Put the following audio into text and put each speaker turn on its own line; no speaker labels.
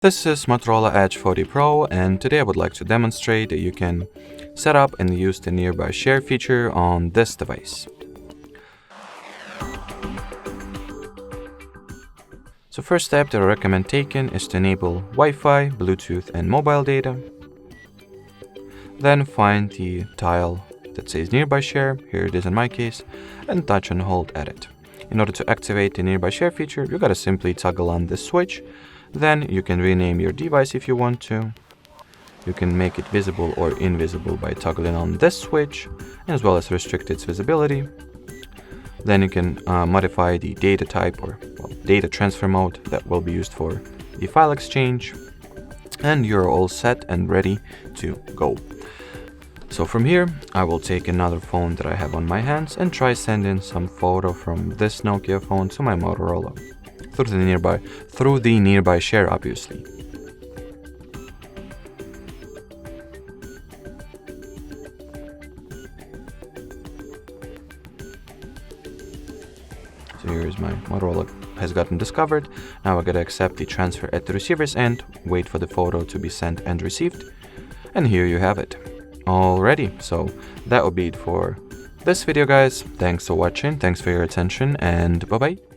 This is Motorola Edge 40 Pro, and today I would like to demonstrate that you can set up and use the nearby share feature on this device. So first step that I recommend taking is to enable Wi-Fi, Bluetooth and mobile data. Then find the tile that says nearby share, here it is in my case, and touch and hold edit. In order to activate the nearby share feature, you gotta simply toggle on this switch. Then you can rename your device if you want to. You can make it visible or invisible by toggling on this switch, as well as restrict its visibility. Then you can modify the data type or data transfer mode that will be used for the file exchange. And you're all set and ready to go. So from here, I will take another phone that I have on my hands and try sending some photo from this Nokia phone to my Motorola through the nearby share, obviously. So here's my Motorola has gotten discovered. Now I gotta accept the transfer at the receiver's end, wait for the photo to be sent and received, and here you have it. Alrighty, so that will be it for this video, guys. Thanks for watching, thanks for your attention, and bye bye.